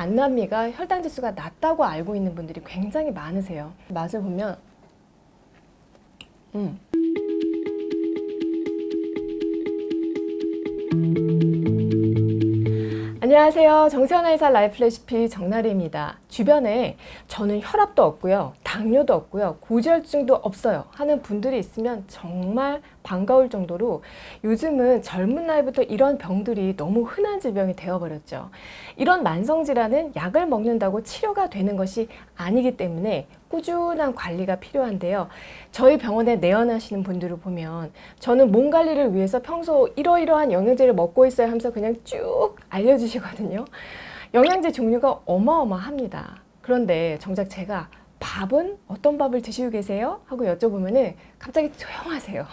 안남미가 혈당 지수가 낮다고 알고 있는 분들이 굉장히 많으세요. 맛을 보면 안녕하세요. 정세현의 살 라이프 레시피 정나리입니다. 주변에 저는 혈압도 없고요, 당뇨도 없고요, 고지혈증도 없어요 하는 분들이 있으면 정말 반가울 정도로 요즘은 젊은 나이부터 이런 병들이 너무 흔한 질병이 되어버렸죠. 이런 만성질환은 약을 먹는다고 치료가 되는 것이 아니기 때문에 꾸준한 관리가 필요한데요. 저희 병원에 내원하시는 분들을 보면 저는 몸 관리를 위해서 평소 이러이러한 영양제를 먹고 있어야 하면서 그냥 쭉 알려주시거든요. 영양제 종류가 어마어마합니다. 그런데 정작 제가 밥은 어떤 밥을 드시고 계세요? 하고 여쭤보면은 갑자기 조용하세요.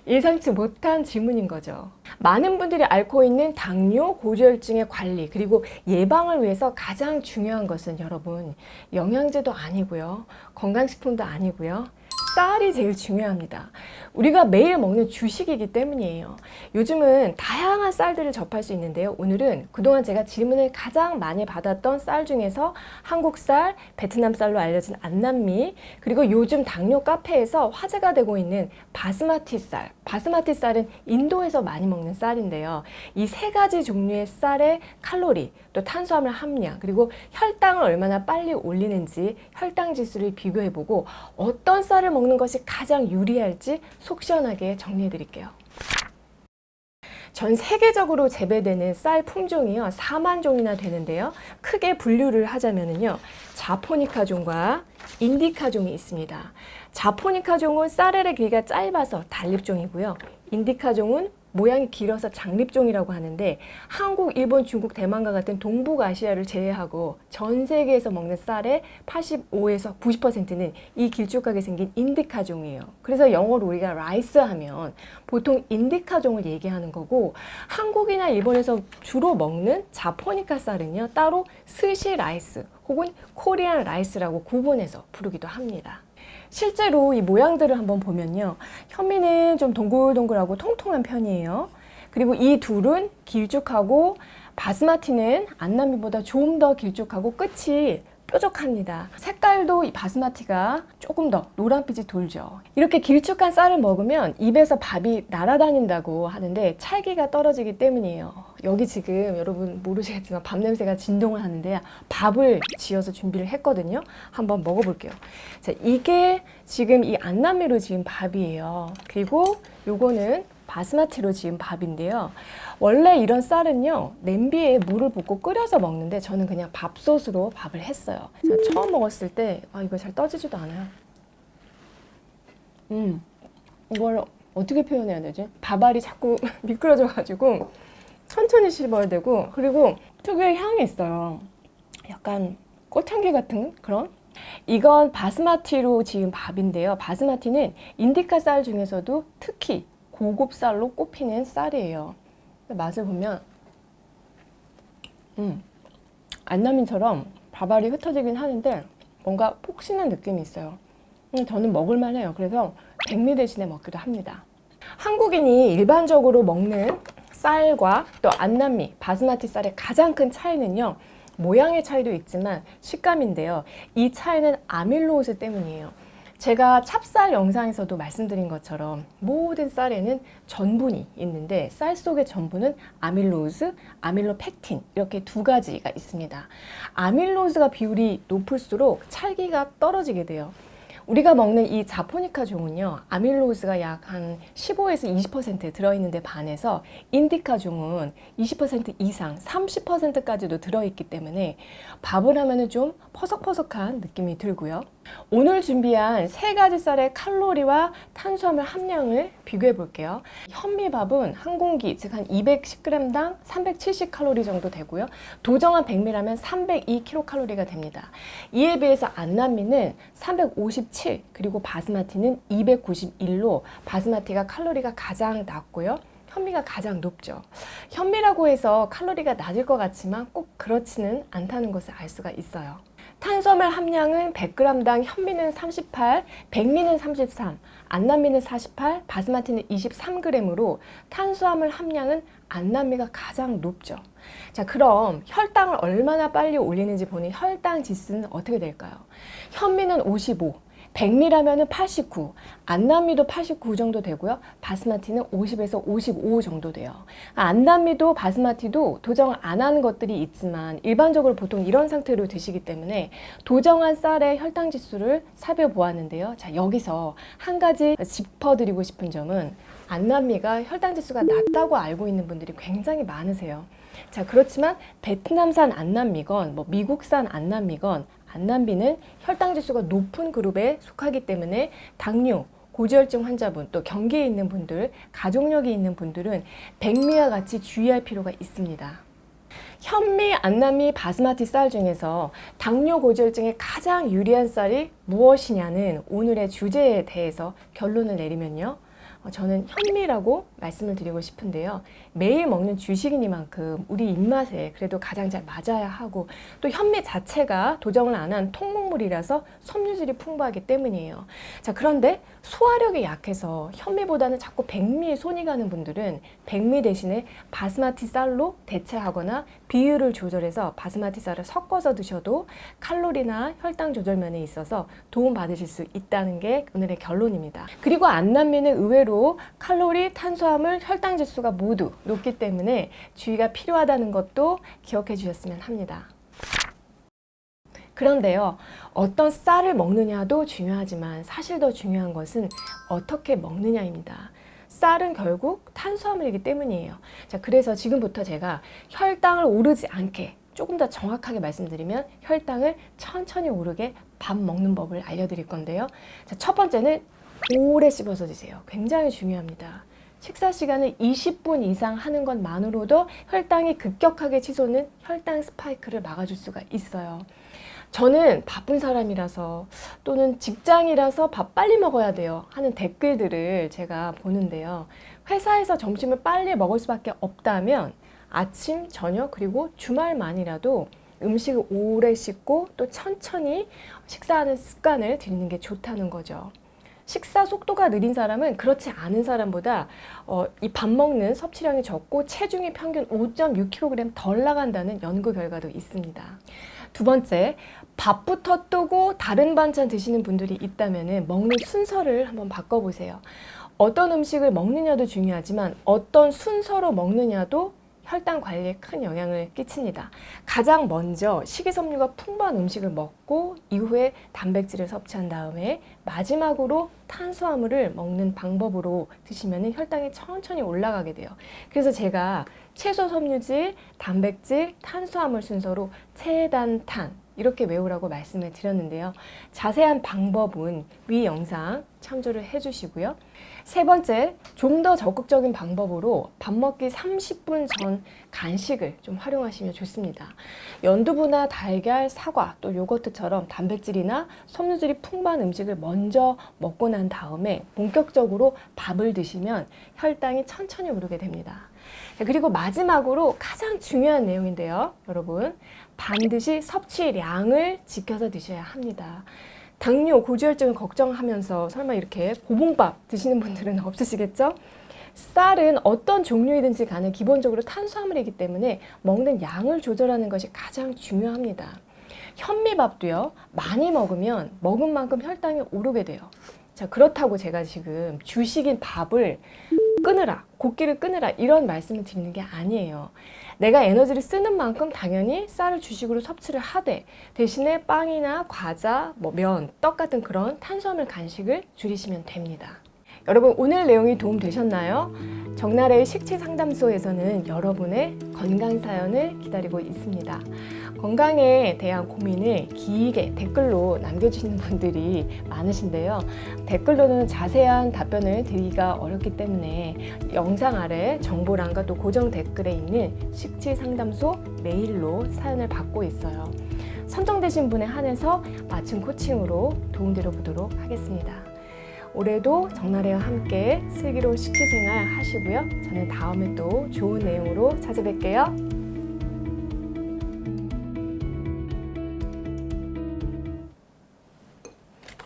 예상치 못한 질문인 거죠. 많은 분들이 앓고 있는 당뇨, 고지혈증의 관리, 그리고 예방을 위해서 가장 중요한 것은 여러분, 영양제도 아니고요, 건강식품도 아니고요, 쌀이 제일 중요합니다. 우리가 매일 먹는 주식이기 때문이에요. 요즘은 다양한 쌀들을 접할 수 있는데요. 오늘은 그동안 제가 질문을 가장 많이 받았던 쌀 중에서 한국쌀, 베트남 쌀로 알려진 안남미, 그리고 요즘 당뇨 카페에서 화제가 되고 있는 바스마티 쌀. 바스마티 쌀은 인도에서 많이 먹는 쌀인데요. 이 세 가지 종류의 쌀의 칼로리, 또 탄수화물 함량, 그리고 혈당을 얼마나 빨리 올리는지 혈당 지수를 비교해보고 어떤 쌀을 먹는 것이 가장 유리할지 속 시원하게 정리해 드릴게요. 전 세계적으로 재배되는 쌀 품종이요, 4만 종이나 되는데요. 크게 분류를 하자면요, 자포니카종과 인디카종이 있습니다. 자포니카종은 쌀알의 길이가 짧아서 단립종이고요. 인디카종은 모양이 길어서 장립종이라고 하는데, 한국, 일본, 중국, 대만과 같은 동북아시아를 제외하고 전 세계에서 먹는 쌀의 85에서 90%는 이 길쭉하게 생긴 인디카종이에요. 그래서 영어로 우리가 라이스 하면 보통 인디카종을 얘기하는 거고, 한국이나 일본에서 주로 먹는 자포니카 쌀은요, 따로 스시 라이스 혹은 코리안 라이스라고 구분해서 부르기도 합니다. 실제로 이 모양들을 한번 보면요, 현미는 좀 동글동글하고 통통한 편이에요. 그리고 이 둘은 길쭉하고, 바스마티는 안남미보다 좀 더 길쭉하고 끝이 뾰족합니다. 색깔도 이 바스마티가 조금 더 노란빛이 돌죠. 이렇게 길쭉한 쌀을 먹으면 입에서 밥이 날아다닌다고 하는데 찰기가 떨어지기 때문이에요. 여기 지금 여러분 모르시겠지만 밥 냄새가 진동을 하는데 밥을 지어서 준비를 했거든요. 한번 먹어볼게요. 자, 이게 지금 이 안남미로 지은 밥이에요. 그리고 요거는 바스마티로 지은 밥인데요. 원래 이런 쌀은요, 냄비에 물을 붓고 끓여서 먹는데 저는 그냥 밥솥으로 밥을 했어요. 제가 처음 먹었을 때 이거 잘 떠지지도 않아요. 이걸 어떻게 표현해야 되지? 밥알이 자꾸 미끄러져 가지고 천천히 씹어야 되고, 그리고 특유의 향이 있어요. 약간 꽃향기 같은 그런? 이건 바스마티로 지은 밥인데요. 바스마티는 인디카 쌀 중에서도 특히 고급 쌀로 꼽히는 쌀이에요. 맛을 보면 안남미처럼 밥알이 흩어지긴 하는데 뭔가 폭신한 느낌이 있어요. 저는 먹을만 해요. 그래서 백미 대신에 먹기도 합니다. 한국인이 일반적으로 먹는 쌀과 또 안남미, 바스마티 쌀의 가장 큰 차이는요, 모양의 차이도 있지만 식감인데요. 이 차이는 아밀로스 때문이에요. 제가 찹쌀 영상에서도 말씀드린 것처럼 모든 쌀에는 전분이 있는데 쌀 속의 전분은 아밀로스, 아밀로펙틴 이렇게 두 가지가 있습니다. 아밀로스가 비율이 높을수록 찰기가 떨어지게 돼요. 우리가 먹는 이 자포니카 종은요, 아밀로스가 약 한 15에서 20% 들어있는데 반해서 인디카 종은 20% 이상, 30%까지도 들어있기 때문에 밥을 하면은 좀 퍼석퍼석한 느낌이 들고요. 오늘 준비한 세 가지 쌀의 칼로리와 탄수화물 함량을 비교해 볼게요. 현미밥은 한 공기, 즉 한 210g당 370칼로리 정도 되고요. 도정한 백미라면 302kcal가 됩니다. 이에 비해서 안남미는 357, 그리고 바스마티는 291로 바스마티가 칼로리가 가장 낮고요. 현미가 가장 높죠. 현미라고 해서 칼로리가 낮을 것 같지만 꼭 그렇지는 않다는 것을 알 수가 있어요. 탄수화물 함량은 100g당 현미는 38, 백미는 33, 안남미는 48, 바스마티는 23g으로 탄수화물 함량은 안남미가 가장 높죠. 자, 그럼 혈당을 얼마나 빨리 올리는지 보니 혈당 지수는 어떻게 될까요? 현미는 55, 백미라면은 89, 안남미도 89 정도 되고요. 바스마티는 50에서 55 정도 돼요. 안남미도 바스마티도 도정 안 하는 것들이 있지만 일반적으로 보통 이런 상태로 드시기 때문에 도정한 쌀의 혈당 지수를 살펴보았는데요. 자, 여기서 한 가지 짚어드리고 싶은 점은 안남미가 혈당 지수가 낮다고 알고 있는 분들이 굉장히 많으세요. 자, 그렇지만 베트남산 안남미건 뭐 미국산 안남미건 안남미는 혈당 지수가 높은 그룹에 속하기 때문에 당뇨, 고지혈증 환자분, 또 경기에 있는 분들, 가족력이 있는 분들은 백미와 같이 주의할 필요가 있습니다. 현미, 안남미, 바스마티 쌀 중에서 당뇨, 고지혈증에 가장 유리한 쌀이 무엇이냐는 오늘의 주제에 대해서 결론을 내리면요. 저는 현미라고 말씀을 드리고 싶은데요. 매일 먹는 주식이니만큼 우리 입맛에 그래도 가장 잘 맞아야 하고 또 현미 자체가 도정을 안 한 통곡물이라서 섬유질이 풍부하기 때문이에요. 자, 그런데 소화력이 약해서 현미보다는 자꾸 백미에 손이 가는 분들은 백미 대신에 바스마티 쌀로 대체하거나 비율을 조절해서 바스마티 쌀을 섞어서 드셔도 칼로리나 혈당 조절 면에 있어서 도움 받으실 수 있다는 게 오늘의 결론입니다. 그리고 안남미는 의외로 칼로리, 탄수화물, 혈당 지수가 모두 높기 때문에 주의가 필요하다는 것도 기억해 주셨으면 합니다. 그런데요, 어떤 쌀을 먹느냐도 중요하지만 사실 더 중요한 것은 어떻게 먹느냐입니다. 쌀은 결국 탄수화물이기 때문이에요. 자, 그래서 지금부터 제가 혈당을 오르지 않게 조금 더 정확하게 말씀드리면 혈당을 천천히 오르게 밥 먹는 법을 알려드릴 건데요. 자, 첫 번째는 오래 씹어서 드세요. 굉장히 중요합니다. 식사 시간을 20분 이상 하는 것만으로도 혈당이 급격하게 치솟는 혈당 스파이크를 막아줄 수가 있어요. 저는 바쁜 사람이라서 또는 직장이라서 밥 빨리 먹어야 돼요 하는 댓글들을 제가 보는데요. 회사에서 점심을 빨리 먹을 수밖에 없다면 아침, 저녁 그리고 주말만이라도 음식을 오래 씹고 또 천천히 식사하는 습관을 들이는 게 좋다는 거죠. 식사 속도가 느린 사람은 그렇지 않은 사람보다 이 밥 먹는 섭취량이 적고 체중이 평균 5.6kg 덜 나간다는 연구 결과도 있습니다. 두 번째, 밥부터 뜨고 다른 반찬 드시는 분들이 있다면 먹는 순서를 한번 바꿔보세요. 어떤 음식을 먹느냐도 중요하지만 어떤 순서로 먹느냐도 혈당 관리에 큰 영향을 끼칩니다. 가장 먼저 식이섬유가 풍부한 음식을 먹고 이후에 단백질을 섭취한 다음에 마지막으로 탄수화물을 먹는 방법으로 드시면 혈당이 천천히 올라가게 돼요. 그래서 제가 채소 섬유질, 단백질, 탄수화물 순서로 체단탄 이렇게 외우라고 말씀을 드렸는데요. 자세한 방법은 위 영상 참조를 해주시고요. 세 번째, 좀 더 적극적인 방법으로 밥 먹기 30분 전 간식을 좀 활용하시면 좋습니다. 연두부나 달걀, 사과, 또 요거트처럼 단백질이나 섬유질이 풍부한 음식을 먼저 먹고 난 다음에 본격적으로 밥을 드시면 혈당이 천천히 오르게 됩니다. 그리고 마지막으로 가장 중요한 내용인데요. 여러분, 반드시 섭취량을 지켜서 드셔야 합니다. 당뇨, 고지혈증을 걱정하면서 설마 이렇게 고봉밥 드시는 분들은 없으시겠죠? 쌀은 어떤 종류이든지 간에 기본적으로 탄수화물이기 때문에 먹는 양을 조절하는 것이 가장 중요합니다. 현미밥도요, 많이 먹으면 먹은 만큼 혈당이 오르게 돼요. 자, 그렇다고 제가 지금 주식인 밥을 끊으라, 곡기를 끊으라 이런 말씀을 드리는 게 아니에요. 내가 에너지를 쓰는 만큼 당연히 쌀을 주식으로 섭취를 하되 대신에 빵이나 과자, 면, 떡 같은 그런 탄수화물 간식을 줄이시면 됩니다. 여러분, 오늘 내용이 도움 되셨나요? 정나래의 식치상담소에서는 여러분의 건강 사연을 기다리고 있습니다. 건강에 대한 고민을 길게 댓글로 남겨주시는 분들이 많으신데요. 댓글로는 자세한 답변을 드리기가 어렵기 때문에 영상 아래 정보란과 또 고정 댓글에 있는 식치상담소 메일로 사연을 받고 있어요. 선정되신 분에 한해서 맞춤 코칭으로 도움드려 보도록 하겠습니다. 올해도 정나래와 함께 슬기로운 식기생활 하시고요. 저는 다음에 또 좋은 내용으로 찾아뵐게요.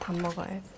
밥 먹어야지.